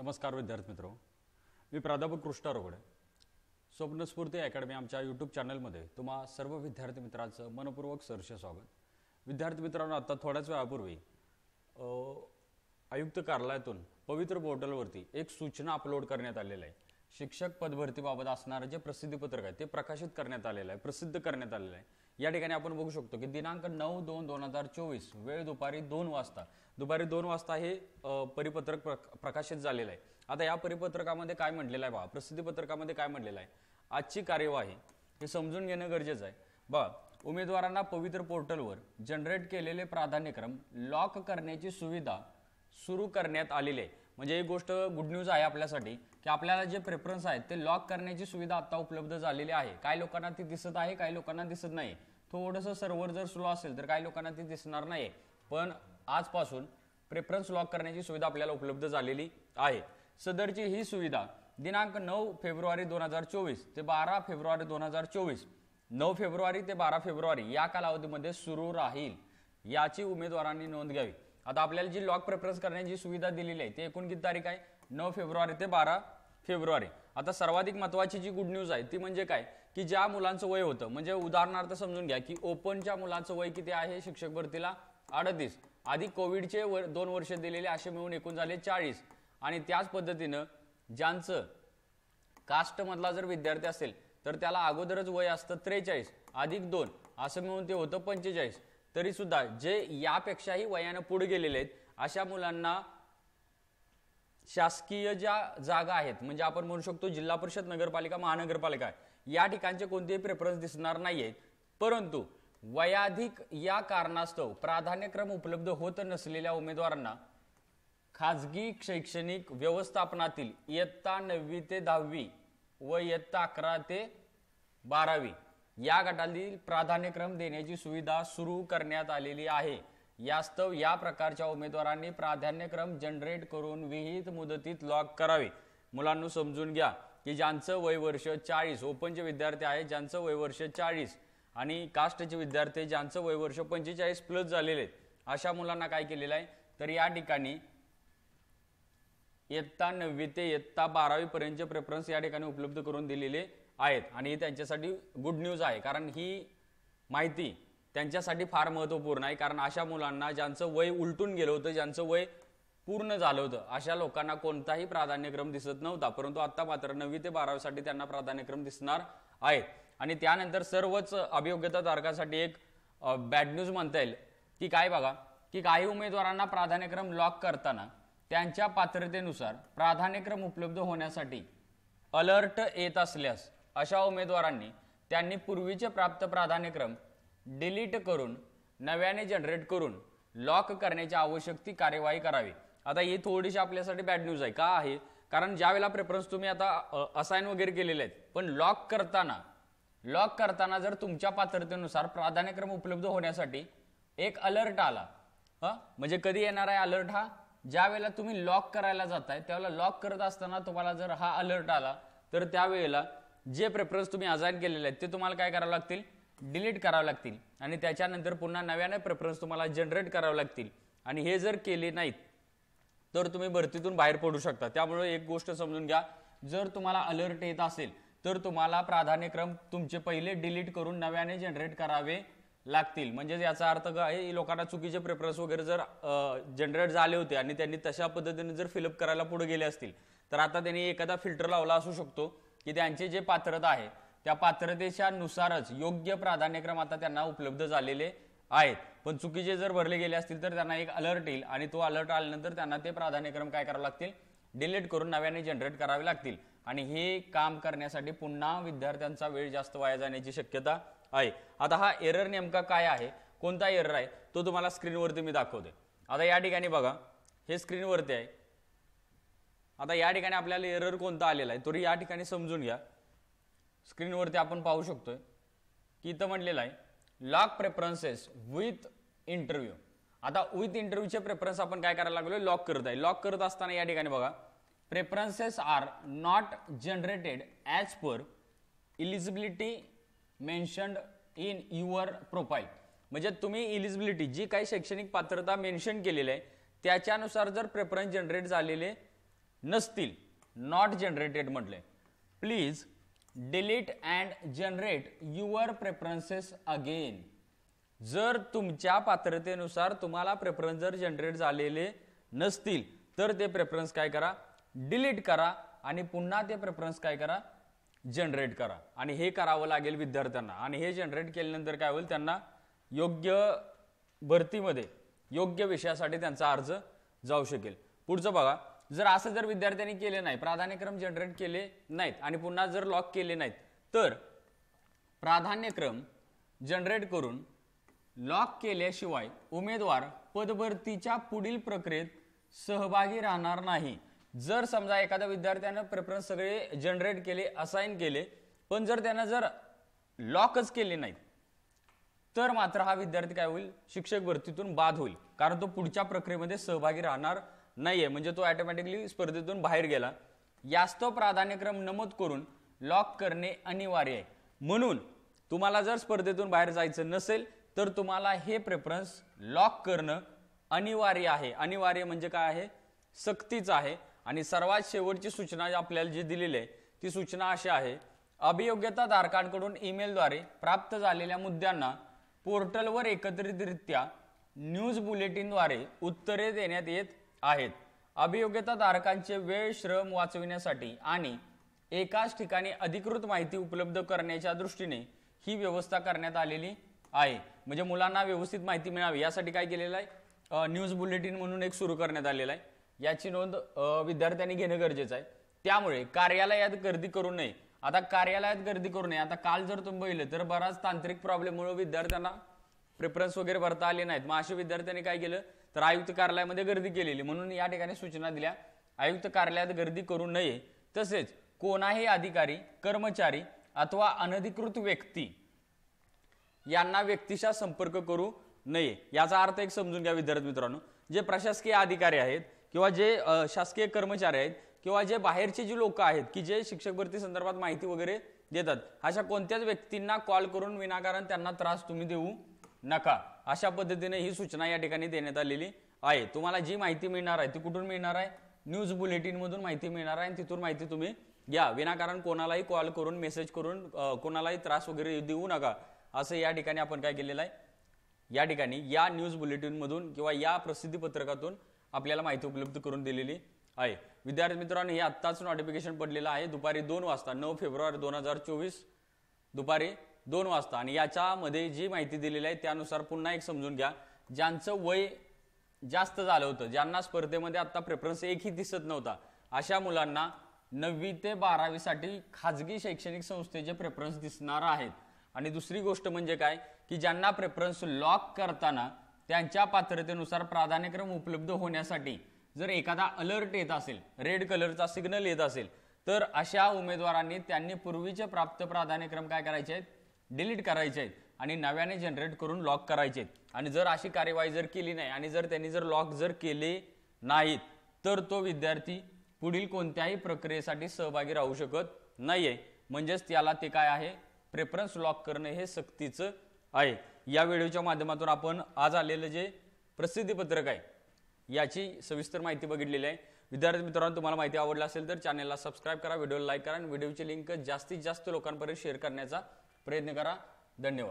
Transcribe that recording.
नमस्कार विद्यार्थी मित्रो, मी प्राध्यापक कृष्णा रोकडे. स्वप्नस्फूर्ती अकॅडमी आमच्या यूट्यूब चॅनलमध्ये तुम्हा सर्व विद्यार्थी मित्रांचं मनपूर्वक सहर्ष स्वागत. विद्यार्थी मित्रांनो, आता थोड्याच वेळापूर्वी आयुक्त कार्यालयातून पवित्र पोर्टलवरती एक सूचना अपलोड करण्यात आलेली आहे. शिक्षक पदभरतीबाबत असणारं जे प्रसिद्धीपत्रक आहे ते प्रकाशित करण्यात आलेलं आहे, प्रसिद्ध करण्यात आलेलं आहे. या ठिकाणी आपण बघू शकतो की दिनांक 9/2/2024 वेळ दुपारी 2 वाजता हे परिपत्रक प्रकाशित झालेलं आहे. आता या परिपत्रकामध्ये काय म्हटलेलं आहे, प्रसिद्धीपत्रकामध्ये काय म्हटलेलं आहे, आजची कार्यवाही हे समजून घेणं गरजेचं आहे. उमेदवारांना पवित्र पोर्टलवर जनरेट केलेले प्राधान्यक्रम लॉक करण्याची सुविधा सुरू करण्यात आलेली आहे. म्हणजे एक गोष्ट गुड न्यूज आहे आपल्यासाठी की आपल्याला जे प्रेफरन्स आहेत ते लॉक करण्याची सुविधा आता उपलब्ध झालेली आहे. काही लोकांना ती दिसत आहे, काही लोकांना दिसत नाही. थोडंसं सर्व्हर जर स्लो असेल तर काही लोकांना ती दिसणार नाही, पण आजपासून प्रेफरन्स लॉक करण्याची सुविधा आपल्याला उपलब्ध झालेली आहे. सदरची ही सुविधा दिनांक 9 फेब्रुवारी 2024 ते 12 फेब्रुवारी 2024 9 फेब्रुवारी ते 12 फेब्रुवारी या कालावधीमध्ये सुरू राहील, याची उमेदवारांनी नोंद घ्यावी. आता आपल्याला जी लॉक प्रेफरन्स करण्याची सुविधा दिलेली आहे ते एकूण किती तारीख आहे, 9 फेब्रुवारी ते 12 फेब्रुवारी. आता सर्वाधिक महत्वाची जी गुड न्यूज आहे ती म्हणजे काय की ज्या मुलांचं वय होतं, म्हणजे उदाहरणार्थ समजून घ्या की ओपनच्या मुलांचं वय किती आहे शिक्षक भरतीला 38, आधी कोविडचे 2 वर्ष दिलेले असे मिळून एकूण झाले 40. आणि त्याच पद्धतीनं ज्यांचं कास्ट मधला जर विद्यार्थी असेल तर त्याला अगोदरच वय असतं 43 अधिक 2 असं मिळून ते होतं 45. तरी सुद्धा जे यापेक्षाही वयानं पुढे गेलेले आहेत अशा मुलांना शासकीय ज्या जागा आहेत, म्हणजे आपण म्हणू शकतो जिल्हा परिषद, नगरपालिका, महानगरपालिका, या ठिकाणचे कोणतेही प्रेफरन्स दिसणार नाहीयेत. परंतु वयाधिक या कारणास्तव प्राधान्यक्रम उपलब्ध होत नसलेल्या उमेदवारांना खाजगी शैक्षणिक व्यवस्थापनातील इयत्ता 9वी ते 10वी व इयत्ता 11 ते 12वी या गटातील प्राधान्यक्रम देण्याची सुविधा सुरू करण्यात आलेली आहे. यास्तव या प्रकारच्या उमेदवारांनी प्राधान्यक्रम जनरेट करून विहित मुदतीत लॉक करावे. मुलांना समजून घ्या की ज्यांचं वय वर्ष 40, ओपनचे विद्यार्थी आहेत ज्यांचं वय वर्ष 40 आणि कास्टचे विद्यार्थी ज्यांचं वय वर्ष 45 प्लस झालेले आहेत, अशा मुलांना काय केलेलं आहे तर या ठिकाणी इयत्ता 9वी ते इयत्ता 12वी पर्यंतचे प्रेफरन्स या ठिकाणी उपलब्ध करून दिलेले आहेत. आणि ही त्यांच्यासाठी गुड न्यूज आहे, कारण ही माहिती त्यांच्यासाठी फार महत्त्वपूर्ण आहे. कारण अशा मुलांना ज्यांचं वय उलटून गेलं होतं, ज्यांचं वय पूर्ण झालं होतं, अशा लोकांना कोणताही प्राधान्यक्रम दिसत नव्हता. परंतु आता मात्र 9वी ते 12वी साठी त्यांना प्राधान्यक्रम दिसणार आहेत. आणि त्यानंतर सर्वच अभियोग्यता धारकांसाठी एक बॅड न्यूज म्हणता येईल की काय बघा की काही उमेदवारांना प्राधान्यक्रम लॉक करताना त्यांच्या पात्रतेनुसार प्राधान्यक्रम उपलब्ध होण्यासाठी अलर्ट येत असल्यास अशा उमेदवारांनी त्यांनी पूर्वीचे प्राप्त प्राधान्यक्रम डिलीट करून नव्याने जनरेट करून लॉक करण्याची आवश्यक ती कार्यवाही करावी. आता ही थोडीशी आपल्यासाठी बॅड न्यूज आहे. का आहे, कारण ज्या वेळेला प्रेफरन्स तुम्ही आता असाइन वगैरे केलेले आहेत, पण लॉक करताना जर तुमच्या पात्रतेनुसार प्राधान्यक्रम उपलब्ध होण्यासाठी एक अलर्ट आला, म्हणजे कधी येणार आहे अलर्ट हा, ज्या वेळेला तुम्ही लॉक करायला जाताय त्यावेळेला लॉक करत असताना तुम्हाला जर हा अलर्ट आला तर त्यावेळेला जे प्रेफरन्स तुम्ही असाइन केलेले आहेत ते तुम्हाला काय करावं लागतील, डिलीट करावं लागतील. आणि त्याच्यानंतर पुन्हा नव्याने प्रेफरन्स तुम्हाला जनरेट करावं लागतील. आणि हे जर केले नाहीत तर तुम्ही भरतीतून बाहेर पडू शकता. त्यामुळे एक गोष्ट समजून घ्या, जर तुम्हाला अलर्ट येत असेल तर तुम्हाला प्राधान्यक्रम तुमचे पहिले डिलीट करून नव्याने जनरेट करावे लागतील. म्हणजे याचा अर्थ काय, लोकांना चुकीचे प्रेफरन्स वगैरे जर जनरेट झाले होते आणि त्यांनी तशा पद्धतीने जर फिलअप करायला पुढे गेले असतील तर आता त्यांनी एखादा फिल्टर लावला असू शकतो की त्यांचे जे पात्रता आहे त्या पात्रतेच्या नुसारच योग्य प्राधान्यक्रम आता त्यांना उपलब्ध झालेले आहेत. पण चुकीचे जर भरले गेले असतील तर त्यांना एक अलर्ट येईल आणि तो अलर्ट आल्यानंतर त्यांना ते प्राधान्यक्रम काय करावे लागतील, डिलीट करून नव्याने जनरेट करावे लागतील. आणि हे काम करण्यासाठी पुन्हा विद्यार्थ्यांचा वेळ जास्त वाया जाण्याची शक्यता आहे. आता हा एरर नेमका काय आहे, कोणता एरर आहे तो तुम्हाला स्क्रीनवरती मी दाखवते. आता या ठिकाणी बघा, हे स्क्रीनवरती आहे. आता या ठिकाणी आपल्याला एरर कोणता आलेला आहे तरी या ठिकाणी समजून घ्या. स्क्रीनवरती आपण पाहू शकतोय की इथं म्हटलेलं आहे लॉक प्रेफरन्सेस विथ इंटरव्ह्यू. आता विथ इंटरव्ह्यूचे प्रेफरन्स आपण काय करायला लागलो, लॉक करत आहे. लॉक करत असताना या ठिकाणी बघा, preferences are not generated as per eligibility mentioned in your profile. म्हणजे तुम्ही इलिजिबिलिटी जी काही शैक्षणिक पात्रता मेन्शन केलेली आहे त्याच्यानुसार जर प्रेफरन्स जनरेट झालेले नसतील, नॉट जनरेटेड म्हटले, please delete and generate your preferences again. जर तुमच्या पात्रतेनुसार तुम्हाला प्रेफरन्स जर जनरेट झालेले नसतील तर ते प्रेफरन्स काय करा, डिलीट करा आणि पुन्हा ते प्रेफरन्स काय करा, जनरेट करा. आणि हे करावं लागेल विद्यार्थ्यांना. आणि हे जनरेट केल्यानंतर काय होईल, त्यांना योग्य भरतीमध्ये योग्य विषयासाठी त्यांचा अर्ज जाऊ शकेल. पुढचं बघा, जर असं जर विद्यार्थ्यांनी केले नाही, प्राधान्यक्रम जनरेट केले नाहीत आणि पुन्हा जर लॉक केले नाहीत तर प्राधान्यक्रम जनरेट करून लॉक केल्याशिवाय उमेदवार पदभरतीच्या पुढील प्रक्रियेत सहभागी राहणार नाही. जर समजा एखाद्या विद्यार्थ्यानं प्रेफरन्स सगळे जनरेट केले, असाइन केले, पण जर त्यानं जर लॉकच केले नाहीत तर मात्र हा विद्यार्थी काय होईल, शिक्षक भरतीतून बाद होईल, कारण तो पुढच्या प्रक्रियेमध्ये सहभागी राहणार नाहीये, म्हणजे तो ऑटोमॅटिकली स्पर्धेतून बाहेर गेला. यास्तव प्राधान्यक्रम नमूद करून लॉक करणे अनिवार्य आहे. म्हणून तुम्हाला जर स्पर्धेतून बाहेर जायचं नसेल तर तुम्हाला हे प्रेफरन्स लॉक करणं अनिवार्य आहे. अनिवार्य म्हणजे काय आहे, सक्तीचं आहे. आणि सर्वात शेवटची सूचना आपल्याला जी दिलेली आहे ती सूचना अशी आहे, अभियोग्यता धारकांकडून ईमेलद्वारे प्राप्त झालेल्या मुद्द्यांना पोर्टलवर एकत्रितरित्या न्यूज बुलेटिनद्वारे उत्तरे देण्यात येत आहेत. अभियोग्यता धारकांचे वेळ श्रम वाचविण्यासाठी आणि एकाच ठिकाणी अधिकृत माहिती उपलब्ध करण्याच्या दृष्टीने ही व्यवस्था करण्यात आलेली आहे. म्हणजे मुलांना व्यवस्थित माहिती मिळावी यासाठी काय केलेलं आहे, न्यूज बुलेटिन म्हणून एक सुरू करण्यात आलेला आहे. याची नोंद विद्यार्थ्यांनी घेणं गरजेचं आहे. त्यामुळे कार्यालयात गर्दी करू नये. आता कार्यालयात गर्दी करू नये. आता काल जर तुम्ही बघितलं तर बराच तांत्रिक प्रॉब्लेममुळे विद्यार्थ्यांना प्रेफरन्स वगैरे भरता आले नाहीत. मग अशा विद्यार्थ्यांनी काय केलं तर आयुक्त कार्यालयामध्ये गर्दी केलेली. म्हणून या ठिकाणी सूचना दिल्या, आयुक्त कार्यालयात गर्दी करू नये. तसेच कोणाही अधिकारी, कर्मचारी अथवा अनधिकृत व्यक्ती यांना व्यक्तिशा संपर्क करू नये. याचा अर्थ एक समजून घ्या विद्यार्थी मित्रांनो, जे प्रशासकीय अधिकारी आहेत किंवा जे शासकीय कर्मचारी आहेत किंवा जे बाहेरचे जे लोक आहेत की जे शिक्षक भरती संदर्भात माहिती वगैरे देतात, अशा कोणत्याच व्यक्तींना कॉल करून विनाकारण त्यांना त्रास तुम्ही देऊ नका. अशा पद्धतीने ही सूचना या ठिकाणी देण्यात आलेली आहे. तुम्हाला जी माहिती मिळणार आहे ती कुठून मिळणार आहे, न्यूज बुलेटिन मधून माहिती मिळणार आहे. आणि तिथून माहिती तुम्ही घ्या. विनाकारण कोणालाही कॉल करून, मेसेज करून कोणालाही त्रास वगैरे देऊ नका, असं या ठिकाणी आपण काय केलेलं आहे, या ठिकाणी या न्यूज बुलेटिन मधून किंवा या प्रसिद्धी पत्रकातून आपल्याला माहिती उपलब्ध करून दिलेली आहे. विद्यार्थी मित्रांनो, हे आत्ताच नोटिफिकेशन पडलेलं आहे दुपारी 2 वाजता, 9 फेब्रुवारी 2024 दुपारी 2 वाजता. आणि याच्यामध्ये जी माहिती दिलेली आहे त्यानुसार पुन्हा एक समजून घ्या, ज्यांचं वय जास्त झालं होतं, ज्यांना स्पर्धेमध्ये आता प्रेफरन्स एकही दिसत नव्हता, अशा मुलांना 9वी ते 12वी साठी खाजगी शैक्षणिक संस्थेचे प्रेफरन्स दिसणार आहेत. आणि दुसरी गोष्ट म्हणजे काय की ज्यांना प्रेफरन्स लॉक करताना त्यांच्या पात्रतेनुसार प्राधान्यक्रम उपलब्ध होण्यासाठी जर एखादा अलर्ट येत असेल, रेड कलरचा सिग्नल येत असेल, तर अशा उमेदवारांनी त्यांनी पूर्वीचे प्राप्त प्राधान्यक्रम काय करायचे आहेत, डिलीट करायचे आहेत आणि नव्याने जनरेट करून लॉक करायचे आहेत. आणि जर अशी कार्यवाही जर केली नाही आणि जर त्यांनी जर लॉक जर केले नाहीत तर तो विद्यार्थी पुढील कोणत्याही प्रक्रियेसाठी सहभागी राहू शकत नाहीये. म्हणजेच त्याला ते काय आहे, प्रेफरन्स लॉक करणे हे सक्तीचं आहे. या व्हिडिओच्या माध्यमातून आपण आज आलेलं जे प्रसिद्धी पत्रक आहे याची सविस्तर माहिती बघितलेली आहे. विद्यार्थी मित्रांनो, तुम्हाला माहिती आवडली असेल तर चॅनलला सबस्क्राइब करा, व्हिडिओला लाईक करा आणि व्हिडिओची लिंक जास्तीत जास्त लोकांपर्यंत शेअर करण्याचा प्रयत्न करा. धन्यवाद.